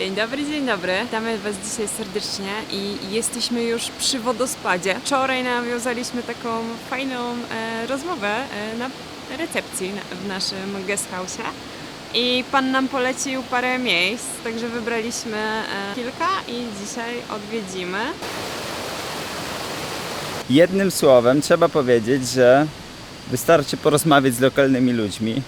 Dzień dobry. Witamy Was dzisiaj serdecznie i jesteśmy już przy wodospadzie. Wczoraj nawiązaliśmy taką fajną rozmowę na recepcji w naszym guest house'ie i Pan nam polecił parę miejsc, także wybraliśmy kilka i dzisiaj odwiedzimy. Jednym słowem trzeba powiedzieć, że wystarczy porozmawiać z lokalnymi ludźmi,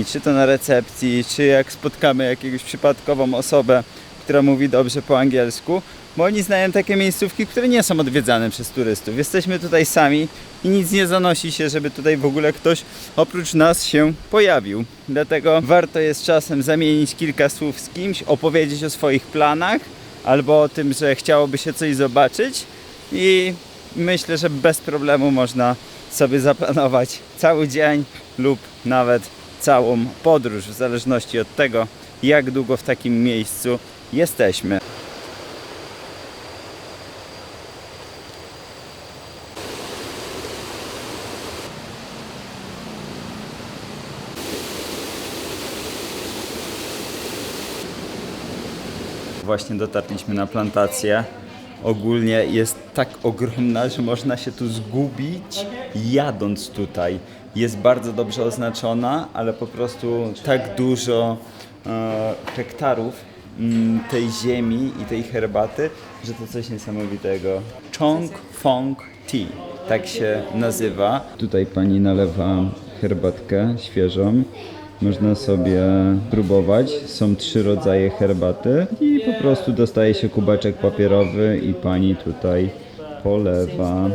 czy to na recepcji, czy jak spotkamy jakąś przypadkową osobę, która mówi dobrze po angielsku, bo oni znają takie miejscówki, które nie są odwiedzane przez turystów. Jesteśmy tutaj sami i nic nie zanosi się, żeby tutaj w ogóle ktoś oprócz nas się pojawił. Dlatego warto jest czasem zamienić kilka słów z kimś, opowiedzieć o swoich planach albo o tym, że chciałoby się coś zobaczyć i myślę, że bez problemu można sobie zaplanować cały dzień lub nawet całą podróż, w zależności od tego, jak długo w takim miejscu jesteśmy. Właśnie dotarliśmy na plantację. Ogólnie jest tak ogromna, że można się tu zgubić jadąc tutaj. Jest bardzo dobrze oznaczona, ale po prostu tak dużo hektarów tej ziemi i tej herbaty, że to coś niesamowitego. Chong Fong Tea, tak się nazywa. Tutaj pani nalewa herbatkę świeżą. Można sobie próbować. Są 3 rodzaje herbaty i po prostu dostaje się kubeczek papierowy i pani tutaj polewa.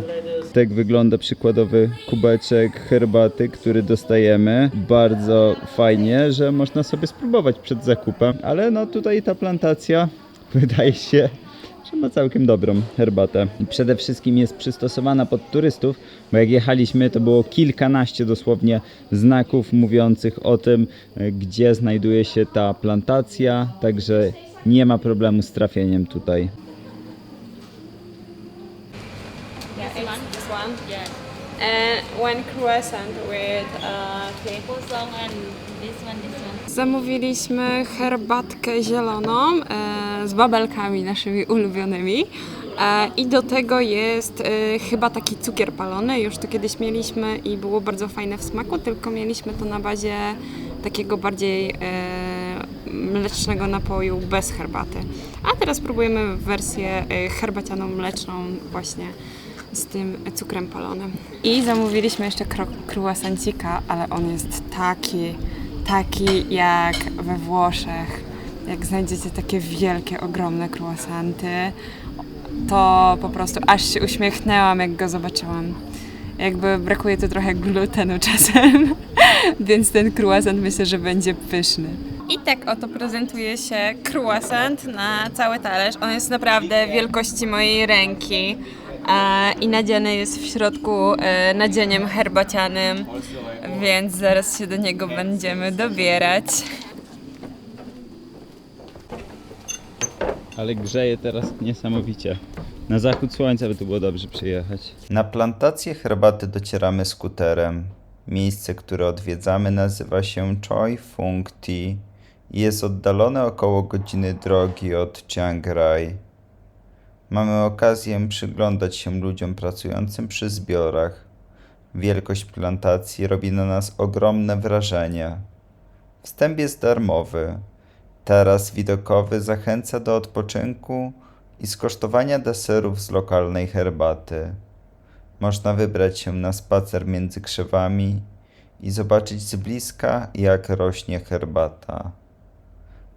Tak wygląda przykładowy kubeczek herbaty, który dostajemy. Bardzo fajnie, że można sobie spróbować przed zakupem, ale no tutaj ta plantacja wydaje się, że ma całkiem dobrą herbatę. I przede wszystkim jest przystosowana pod turystów, bo jak jechaliśmy, to było kilkanaście dosłownie znaków mówiących o tym, gdzie znajduje się ta plantacja, także nie ma problemu z trafieniem tutaj. This one? Yeah. And one croissant with tea. Kosong and this one. Zamówiliśmy herbatkę zieloną z babelkami naszymi ulubionymi i do tego jest chyba taki cukier palony, już to kiedyś mieliśmy i było bardzo fajne w smaku, tylko mieliśmy to na bazie takiego bardziej mlecznego napoju bez herbaty. A teraz próbujemy wersję herbacianą mleczną właśnie z tym cukrem palonym. I zamówiliśmy jeszcze croissancika, ale on jest taki jak we Włoszech. Jak znajdziecie takie wielkie, ogromne croissanty, to po prostu aż się uśmiechnęłam, jak go zobaczyłam. Jakby brakuje tu trochę glutenu czasem, więc ten croissant myślę, że będzie pyszny. I tak oto prezentuje się croissant na cały talerz. On jest naprawdę wielkości mojej ręki i nadziany jest w środku nadzieniem herbacianym, więc zaraz się do niego będziemy dobierać. Ale grzeje teraz niesamowicie. Na zachód słońca by tu było dobrze przyjechać. Na plantację herbaty docieramy skuterem. Miejsce, które odwiedzamy, nazywa się Choi Fung Tea i jest oddalone około godziny drogi od Chiang Rai. Mamy okazję przyglądać się ludziom pracującym przy zbiorach. Wielkość plantacji robi na nas ogromne wrażenie. Wstęp jest darmowy. Taras widokowy zachęca do odpoczynku i skosztowania deserów z lokalnej herbaty. Można wybrać się na spacer między krzewami i zobaczyć z bliska, jak rośnie herbata.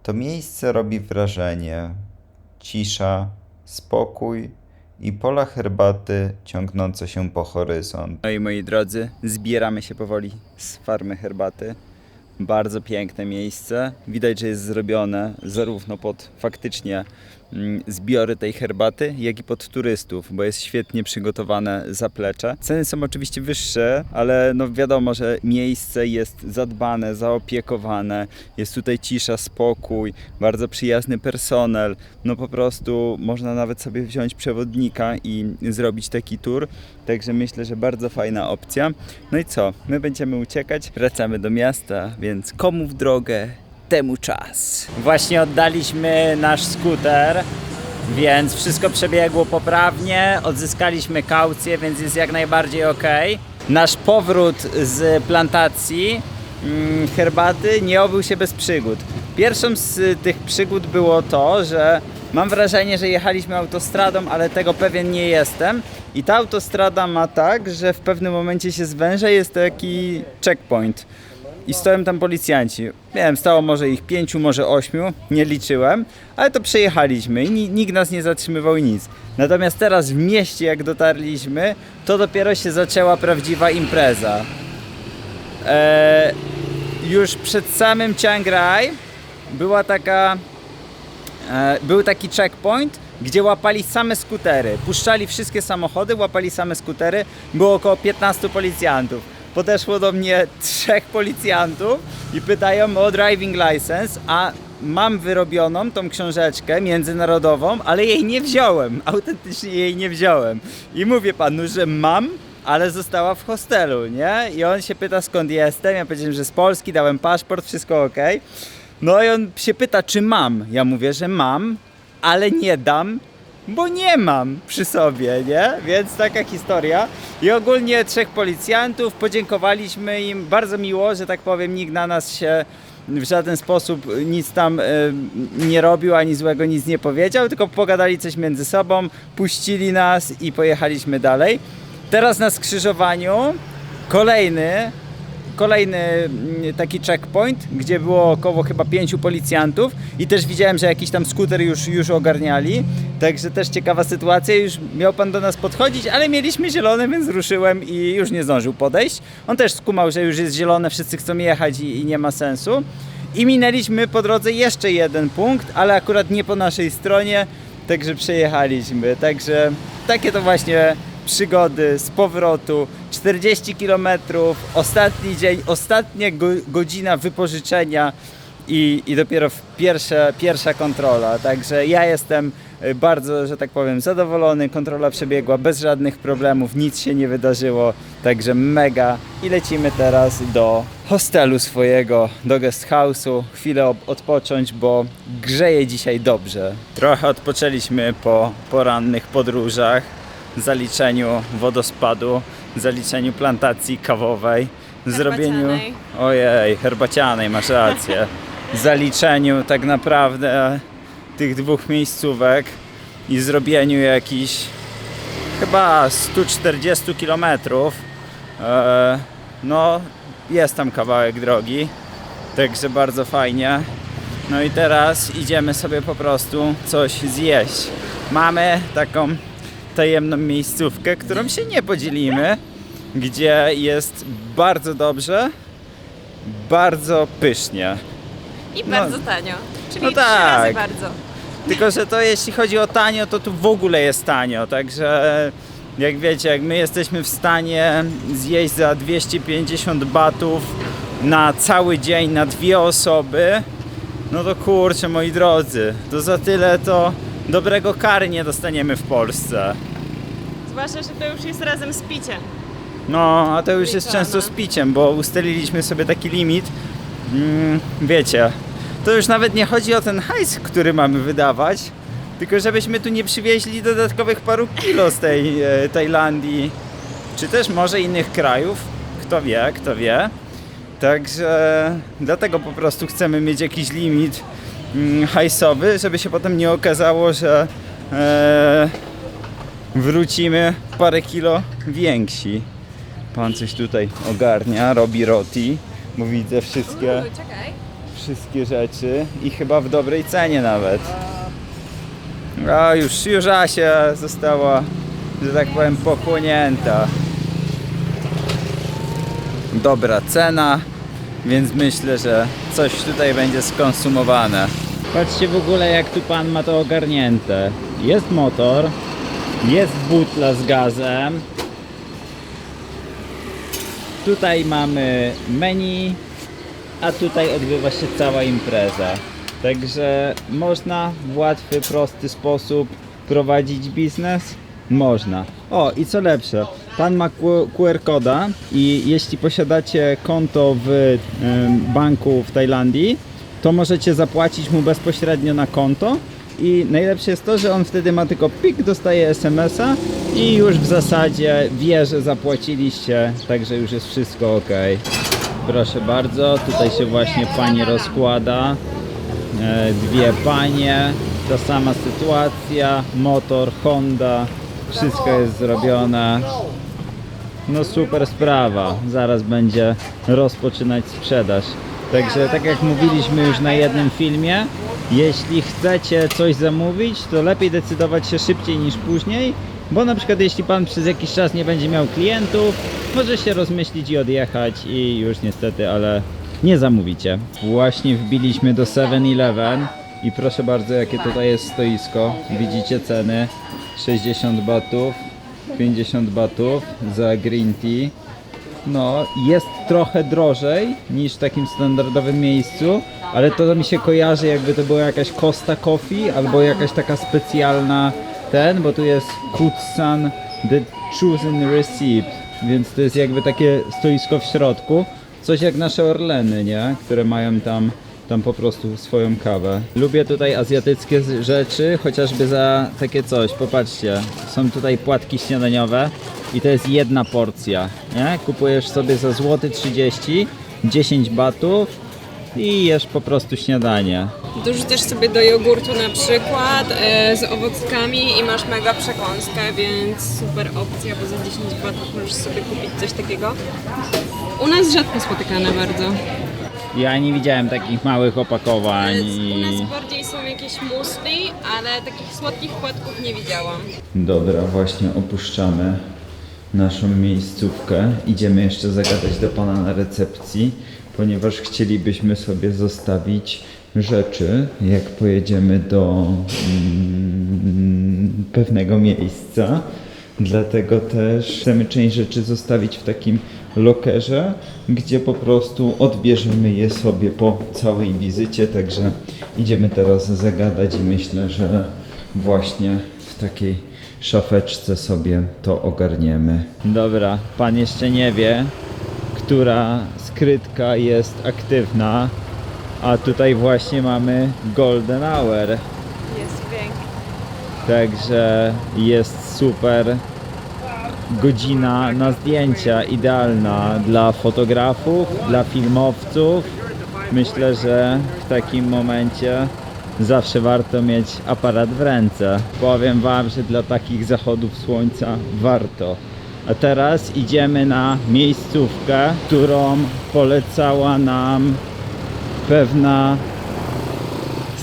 To miejsce robi wrażenie. Cisza, spokój i pola herbaty ciągnące się po horyzont. No i moi drodzy, zbieramy się powoli z farmy herbaty. Bardzo piękne miejsce. Widać, że jest zrobione zarówno pod faktycznie zbiory tej herbaty, jak i pod turystów, bo jest świetnie przygotowane zaplecze. Ceny są oczywiście wyższe, ale no wiadomo, że miejsce jest zadbane, zaopiekowane. Jest tutaj cisza, spokój, bardzo przyjazny personel. No po prostu można nawet sobie wziąć przewodnika i zrobić taki tour. Także myślę, że bardzo fajna opcja. No i co? My będziemy uciekać, wracamy do miasta, więc komu w drogę, temu czas. Właśnie oddaliśmy nasz skuter, więc wszystko przebiegło poprawnie, odzyskaliśmy kaucję, więc jest jak najbardziej ok. Nasz powrót z plantacji herbaty nie obył się bez przygód. Pierwszą z tych przygód było to, że mam wrażenie, że jechaliśmy autostradą, ale tego pewien nie jestem. I ta autostrada ma tak, że w pewnym momencie się zwęża, jest taki checkpoint. I stoją tam policjanci. Nie wiem, stało może ich 5, może 8, nie liczyłem, ale to przejechaliśmy i nikt nas nie zatrzymywał i nic. Natomiast teraz w mieście, jak dotarliśmy, to dopiero się zaczęła prawdziwa impreza. Już przed samym Chiang Rai był taki checkpoint, gdzie łapali same skutery. Puszczali wszystkie samochody, łapali same skutery. Było około 15 policjantów. Podeszło do mnie 3 policjantów i pytają o driving license, a mam wyrobioną tą książeczkę międzynarodową, ale jej nie wziąłem. Autentycznie jej nie wziąłem. I mówię panu, że mam, ale została w hostelu, nie? I on się pyta, skąd jestem. Ja powiedziałem, że z Polski, dałem paszport, wszystko ok. No i on się pyta, czy mam. Ja mówię, że mam, ale nie dam, bo nie mam przy sobie, nie? Więc taka historia. I ogólnie 3 policjantów, podziękowaliśmy im, bardzo miło, że tak powiem, nikt na nas się w żaden sposób nic tam nie robił, ani złego nic nie powiedział, tylko pogadali coś między sobą, puścili nas i pojechaliśmy dalej. Teraz na skrzyżowaniu kolejny taki checkpoint, gdzie było około chyba 5 policjantów i też widziałem, że jakiś tam skuter już ogarniali, także też ciekawa sytuacja, już miał pan do nas podchodzić, ale mieliśmy zielone, więc ruszyłem i już nie zdążył podejść. On też skumał, że już jest zielone, wszyscy chcą jechać i nie ma sensu. I minęliśmy po drodze jeszcze jeden punkt, ale akurat nie po naszej stronie, także przejechaliśmy, także takie to właśnie przygody z powrotu, 40 km, ostatni dzień, ostatnia godzina wypożyczenia i dopiero pierwsza kontrola. Także ja jestem bardzo, że tak powiem, zadowolony. Kontrola przebiegła bez żadnych problemów, nic się nie wydarzyło, także mega. I lecimy teraz do hostelu swojego, do guest house'u, chwilę odpocząć, bo grzeje dzisiaj dobrze. Trochę odpoczęliśmy po porannych podróżach, zaliczeniu wodospadu, zaliczeniu plantacji kawowej, zrobieniu, ojej, herbacianej, masz rację, zaliczeniu tak naprawdę tych 2 miejscówek i zrobieniu jakichś chyba 140 km. No, jest tam kawałek drogi, także bardzo fajnie. No i teraz idziemy sobie po prostu coś zjeść. Mamy taką tajemną miejscówkę, którą się nie podzielimy, gdzie jest bardzo dobrze, bardzo pysznie. I bardzo tanio, czyli no 3 razy tak. bardzo. Tylko że to jeśli chodzi o tanio, to tu w ogóle jest tanio, także jak wiecie, jak my jesteśmy w stanie zjeść za 250 batów na cały dzień, na 2 osoby, no to kurczę, moi drodzy, to za tyle to dobrego curry nie dostaniemy w Polsce. Zwłaszcza, że to już jest razem z piciem. No, a to już jest Liczone. często z piciem, bo ustaliliśmy sobie taki limit. Wiecie, to już nawet nie chodzi o ten hajs, który mamy wydawać, tylko żebyśmy tu nie przywieźli dodatkowych paru kilo z tej Tajlandii, czy też może innych krajów, kto wie. Także dlatego po prostu chcemy mieć jakiś limit hajsowy, żeby się potem nie okazało, że wrócimy parę kilo więksi. Pan coś tutaj ogarnia, robi roti, bo widzę wszystkie rzeczy i chyba w dobrej cenie nawet. A już Asia została, że tak powiem, pochłonięta. Dobra cena, więc myślę, że coś tutaj będzie skonsumowane. Patrzcie w ogóle, jak tu pan ma to ogarnięte. Jest motor, jest butla z gazem. Tutaj mamy menu, a tutaj odbywa się cała impreza. Także można w łatwy, prosty sposób prowadzić biznes? Można. O, i co lepsze, pan ma QR koda i jeśli posiadacie konto w banku w Tajlandii, to możecie zapłacić mu bezpośrednio na konto. I najlepsze jest to, że on wtedy ma tylko pik, dostaje SMS-a i już w zasadzie wie, że zapłaciliście, także już jest wszystko ok. Proszę bardzo, tutaj się właśnie pani rozkłada. Dwie panie, ta sama sytuacja, motor, Honda, wszystko jest zrobione. No super sprawa, zaraz będzie rozpoczynać sprzedaż. Także tak jak mówiliśmy już na jednym filmie, jeśli chcecie coś zamówić, to lepiej decydować się szybciej niż później, bo na przykład jeśli pan przez jakiś czas nie będzie miał klientów, może się rozmyślić i odjechać i już niestety, ale nie zamówicie. Właśnie wbiliśmy do 7-Eleven i proszę bardzo, jakie tutaj jest stoisko. Widzicie ceny: 60 batów, 50 batów za green tea. No, jest trochę drożej niż w takim standardowym miejscu, ale to mi się kojarzy, jakby to była jakaś Costa Coffee albo jakaś taka specjalna bo tu jest Kutsan The Chosen Receipt, więc to jest jakby takie stoisko w środku, coś jak nasze Orleny, nie? Które mają tam po prostu swoją kawę. Lubię tutaj azjatyckie rzeczy, chociażby za takie coś. Popatrzcie, są tutaj płatki śniadaniowe i to jest jedna porcja, nie? Kupujesz sobie za złoty 30, 10 batów i jesz po prostu śniadanie. Dorzucasz sobie do jogurtu na przykład z owockami i masz mega przekąskę, więc super opcja, bo za 10 batów możesz sobie kupić coś takiego. U nas rzadko spotykane bardzo. Ja nie widziałem takich małych opakowań. U nas bardziej są jakieś musli, ale takich słodkich płatków nie widziałam. Dobra, właśnie opuszczamy naszą miejscówkę. Idziemy jeszcze zagadać do pana na recepcji, ponieważ chcielibyśmy sobie zostawić rzeczy, jak pojedziemy do pewnego miejsca. Dlatego też chcemy część rzeczy zostawić w takim lokerze, gdzie po prostu odbierzemy je sobie po całej wizycie. Także idziemy teraz zagadać i myślę, że właśnie w takiej szafeczce sobie to ogarniemy. Dobra, pan jeszcze nie wie, która skrytka jest aktywna, a tutaj właśnie mamy golden hour. Jest pięknie. Także jest super godzina na zdjęcia, idealna dla fotografów, dla filmowców. Myślę, że w takim momencie zawsze warto mieć aparat w ręce. Powiem wam, że dla takich zachodów słońca warto. A teraz idziemy na miejscówkę, którą polecała nam pewna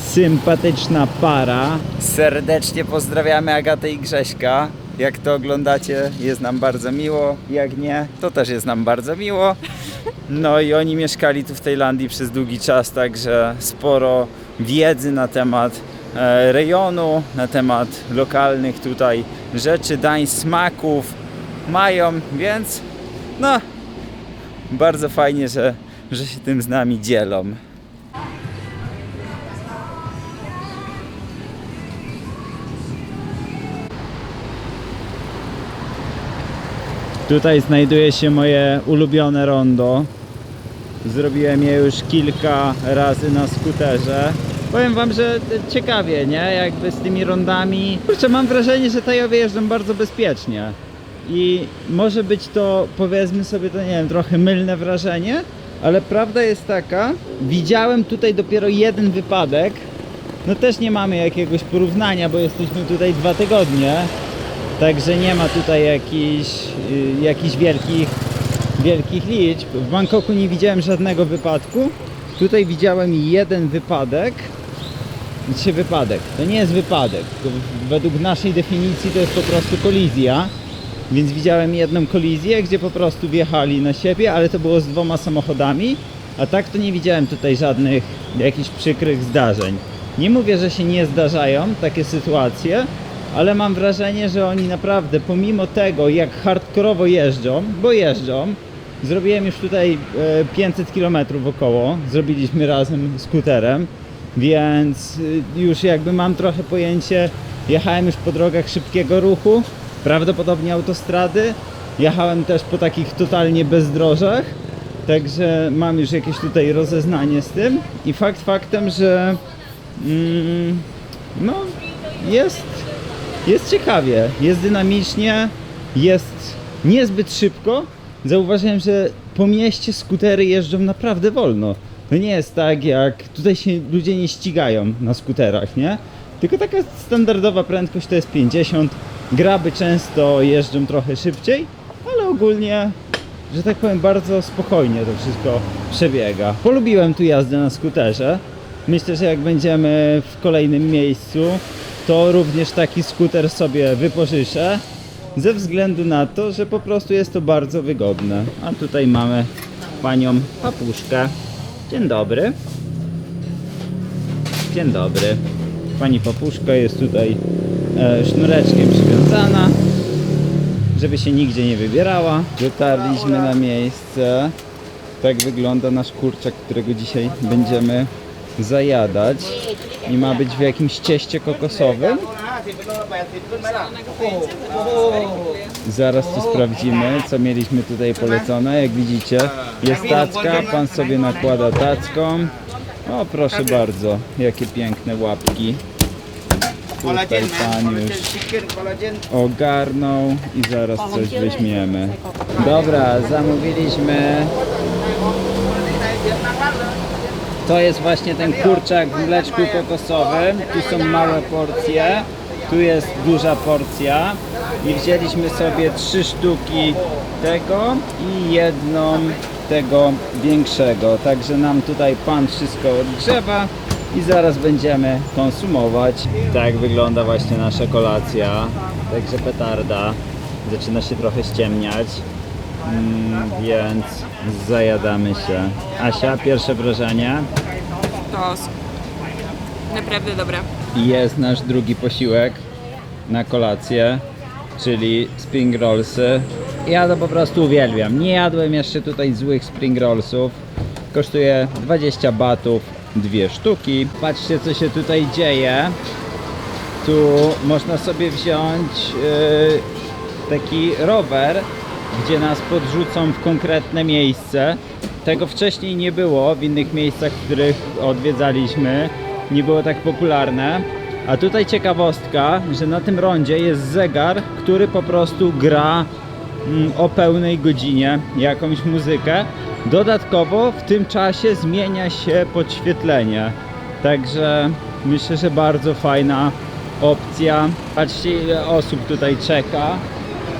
sympatyczna para. Serdecznie pozdrawiamy Agatę i Grześka. Jak to oglądacie, jest nam bardzo miło. Jak nie, to też jest nam bardzo miło. No i oni mieszkali tu w Tajlandii przez długi czas, także sporo wiedzy na temat rejonu, na temat lokalnych tutaj rzeczy, dań, smaków mają, więc no bardzo fajnie, że się tym z nami dzielą. Tutaj znajduje się moje ulubione rondo. Zrobiłem je już kilka razy na skuterze. Powiem wam, że ciekawie, nie? Jakby z tymi rondami. Kurczę, mam wrażenie, że Tajowie jeżdżą bardzo bezpiecznie. I może być to, powiedzmy sobie, to nie wiem, trochę mylne wrażenie, ale prawda jest taka, widziałem tutaj dopiero jeden wypadek. No też nie mamy jakiegoś porównania, bo jesteśmy tutaj 2 tygodnie. Także nie ma tutaj jakichś wielkich liczb. W Bangkoku nie widziałem żadnego wypadku. Tutaj widziałem jeden wypadek. To nie jest wypadek. Według naszej definicji to jest po prostu kolizja. Więc widziałem jedną kolizję, gdzie po prostu wjechali na siebie, ale to było z 2 samochodami. A tak to nie widziałem tutaj żadnych jakichś przykrych zdarzeń. Nie mówię, że się nie zdarzają takie sytuacje, ale mam wrażenie, że oni naprawdę, pomimo tego, jak hardkorowo jeżdżą, bo jeżdżą, zrobiłem już tutaj 500 km około, zrobiliśmy razem skuterem, więc już jakby mam trochę pojęcie, jechałem już po drogach szybkiego ruchu, prawdopodobnie autostrady, jechałem też po takich totalnie bezdrożach, Także mam już jakieś tutaj rozeznanie z tym i fakt faktem, że no jest ciekawie, jest dynamicznie, jest niezbyt szybko. Zauważyłem, że po mieście skutery jeżdżą naprawdę wolno. To nie jest tak jak tutaj się ludzie nie ścigają na skuterach, nie? Tylko taka standardowa prędkość to jest 50. Graby często jeżdżą trochę szybciej, ale ogólnie, że tak powiem, bardzo spokojnie to wszystko przebiega. Polubiłem tu jazdę na skuterze. Myślę, że jak będziemy w kolejnym miejscu, to również taki skuter sobie wypożyczę. Ze względu na to, że po prostu jest to bardzo wygodne. A tutaj mamy panią Papuszkę. Dzień dobry. Dzień dobry. Pani Papuszka jest tutaj sznureczkiem przywiązana, żeby się nigdzie nie wybierała. Dotarliśmy na miejsce. Tak wygląda nasz kurczak, którego dzisiaj będziemy zajadać. I ma być w jakimś cieście kokosowym. Zaraz to sprawdzimy, co mieliśmy tutaj polecone. Jak widzicie, jest tacka, pan sobie nakłada tacką. O, proszę bardzo, jakie piękne łapki. Tutaj pan już ogarnął i zaraz coś weźmiemy. Dobra, zamówiliśmy. To jest właśnie ten kurczak w mleczku kokosowym. Tu są małe porcje, tu jest duża porcja i wzięliśmy sobie 3 sztuki tego i jedną tego większego. Także nam tutaj pan wszystko odgrzewa i zaraz będziemy konsumować. Tak wygląda właśnie nasza kolacja. Także petarda. Zaczyna się trochę ściemniać. Więc zajadamy się. Asia, pierwsze wrażenie? To naprawdę dobre. Jest nasz drugi posiłek na kolację, czyli spring rollsy. Ja to po prostu uwielbiam. Nie jadłem jeszcze tutaj złych spring rollsów. Kosztuje 20 batów, 2 sztuki. Patrzcie, co się tutaj dzieje. Tu można sobie wziąć taki rower, gdzie nas podrzucą w konkretne miejsce. Tego wcześniej nie było w innych miejscach, w których odwiedzaliśmy. Nie było tak popularne. A tutaj ciekawostka, że na tym rondzie jest zegar, który po prostu gra o pełnej godzinie jakąś muzykę. Dodatkowo w tym czasie zmienia się podświetlenie. Także myślę, że bardzo fajna opcja. Patrzcie, ile osób tutaj czeka,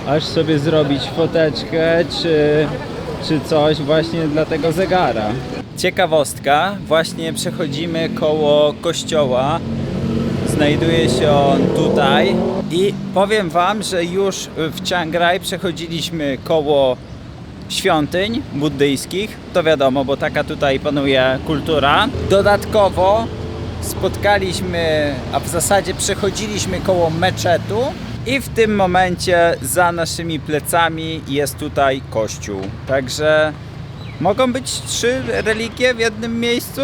aż sobie zrobić foteczkę czy coś właśnie dla tego zegara. Ciekawostka, właśnie przechodzimy koło kościoła. Znajduje się on tutaj i powiem wam, że już w Chiang Rai przechodziliśmy koło świątyń buddyjskich. To wiadomo, bo taka tutaj panuje kultura. Dodatkowo spotkaliśmy, a w zasadzie przechodziliśmy koło meczetu i w tym momencie za naszymi plecami jest tutaj kościół. Także mogą być 3 religie w jednym miejscu?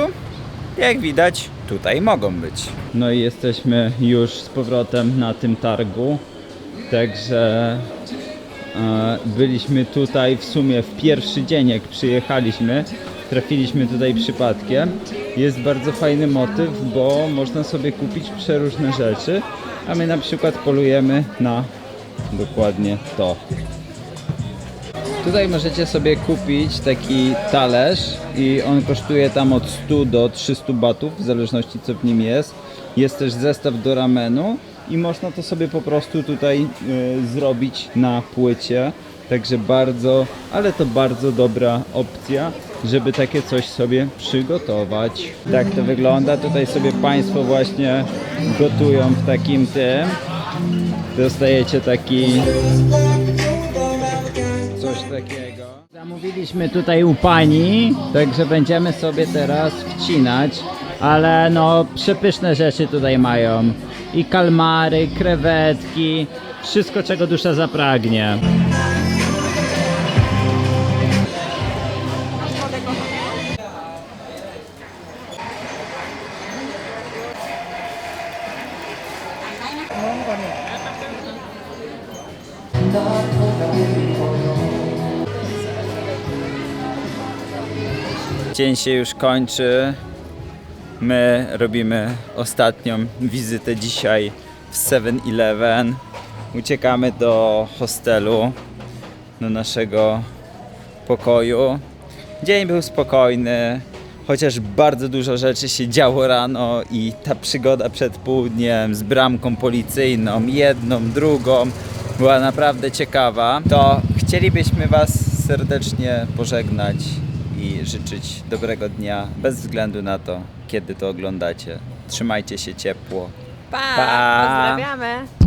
Jak widać, tutaj mogą być. No i jesteśmy już z powrotem na tym targu. Także byliśmy tutaj w sumie w pierwszy dzień, jak przyjechaliśmy. Trafiliśmy tutaj przypadkiem. Jest bardzo fajny motyw, bo można sobie kupić przeróżne rzeczy. A my na przykład polujemy na dokładnie to. Tutaj możecie sobie kupić taki talerz i on kosztuje tam od 100 do 300 batów, w zależności co w nim jest. Jest też zestaw do ramenu i można to sobie po prostu tutaj zrobić na płycie. Także bardzo, ale to bardzo dobra opcja, żeby takie coś sobie przygotować. Tak to wygląda. Tutaj sobie Państwo właśnie gotują w takim tym. Dostajecie taki coś takiego. Zamówiliśmy tutaj u pani, także będziemy sobie teraz wcinać, ale no przepyszne rzeczy tutaj mają. I kalmary, krewetki, wszystko czego dusza zapragnie. Dzień się już kończy. My robimy ostatnią wizytę dzisiaj w 7-Eleven. Uciekamy do hostelu, do naszego pokoju. Dzień był spokojny, chociaż bardzo dużo rzeczy się działo rano i ta przygoda przed południem z bramką policyjną, jedną, drugą, była naprawdę ciekawa. To chcielibyśmy Was serdecznie pożegnać i życzyć dobrego dnia, bez względu na to, kiedy to oglądacie. Trzymajcie się ciepło. Pa! Pa! Pozdrawiamy!